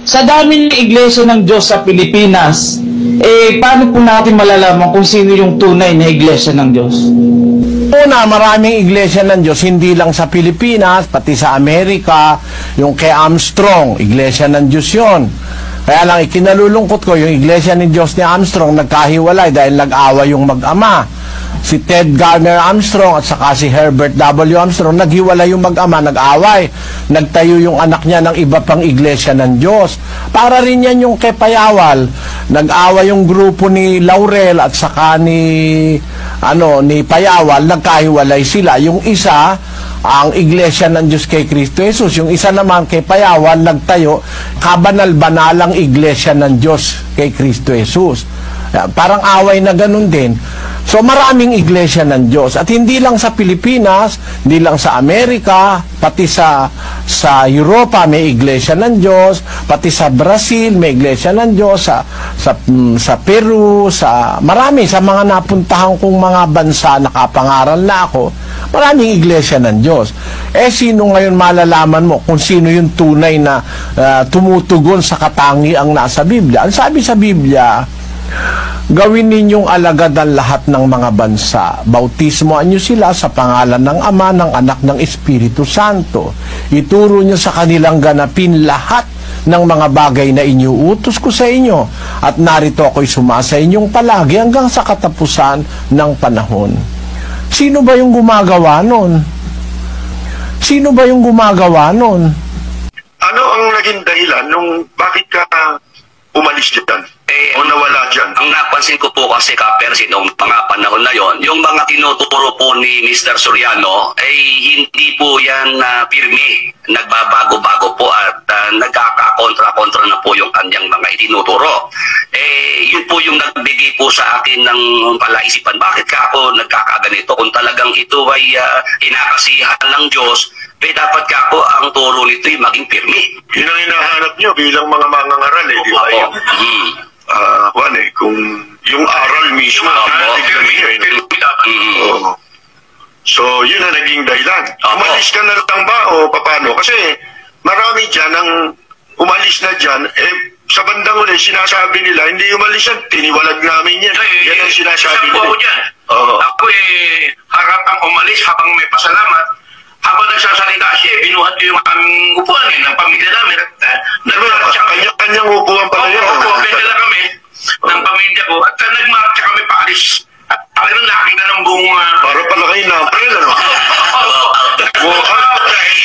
Sa dami ng iglesia ng Diyos sa Pilipinas, paano po natin malalaman kung sino yung tunay na iglesia ng Diyos? Una, maraming iglesia ng Diyos, hindi lang sa Pilipinas, pati sa Amerika, yung kay Armstrong, iglesia ng Diyos yun. Kaya lang, ikinalulungkot ko, yung iglesia ng Diyos ni Armstrong nagkahiwalay dahil nag-awa yung mag-ama. Si Ted Garner Armstrong at saka si Herbert W. Armstrong, naghiwalay yung mag-ama, nag-away. Nagtayo yung anak niya ng iba pang iglesia ng Diyos. Para rin yan yung kay Payawal. Nag-away yung grupo ni Laurel at saka ni Payawal, nagkahiwalay sila. Yung isa, ang iglesia ng Diyos kay Kristo Jesus. Yung isa naman kay Payawal, nagtayo, kabanal-banalang iglesia ng Diyos kay Kristo Jesus. Parang away na ganun din. So maraming iglesia ng Diyos. At hindi lang sa Pilipinas, hindi lang sa Amerika, pati sa Europa may iglesia ng Diyos, pati sa Brazil may iglesia ng Diyos, sa Peru, sa mga napuntahan kong mga bansa, nakapangaral na ako, maraming iglesia ng Diyos. Sino ngayon malalaman mo kung sino yung tunay na tumutugon sa katangiang nasa Biblia? Ang sabi sa Biblia, gawin ninyong alagad ang lahat ng mga bansa. Bautismoan niyo sila sa pangalan ng Ama, ng Anak, ng Espiritu Santo. Ituro niyo sa kanilang ganapin lahat ng mga bagay na iniuutos ko sa inyo. At narito ako'y sumasa inyong palagi hanggang sa katapusan ng panahon. Sino ba yung gumagawa nun? Sino ba yung gumagawa nun? Ano ang naging dahilan nung bakit ka umalis dyan? O nawala dyan? Ang napansin ko po kasi, Kapersi, noong mga panahon na yon, yung mga tinuturo po ni Mr. Soriano, hindi po yan pirmi. Nagbabago-bago po at nagkakakontra-kontra na po yung kanyang mga itinuturo. Yun po yung nagbigay po sa akin ng palaisipan. Bakit ka ako nagkakaganito? Kung talagang ito ay inakasihan ng Diyos, dapat ka ako ang turo nito ay maging pirmi. Yun ang hinahanap nyo bilang mga mangangaral di ba? Kung yung aral mismo, so yun ang naging dahilan. Umalis ka na lang ba o paano? Kasi marami dyan ang umalis na dyan, sa bandang uli, sinasabi nila, hindi umalis yan, tiniwalag namin yan. Yan ang sinasabi nila. Ako harapang umalis habang may pasalamat. Habang nagsasalita siya, binuhat ko yung aming upuan ng pamilya namin. Kanya-kanyang upuan pala yun. Opo, benda lang kami ng pamilya ko. At nagmarcha kami paalis. At talagang nakita ng buong... Para pala kayo na-april, ano? Dahil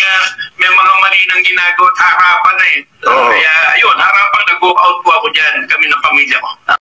may mga mali nang ginagawa at harapan na eh. Kaya, ayun, harapang nag-walk out po ako dyan.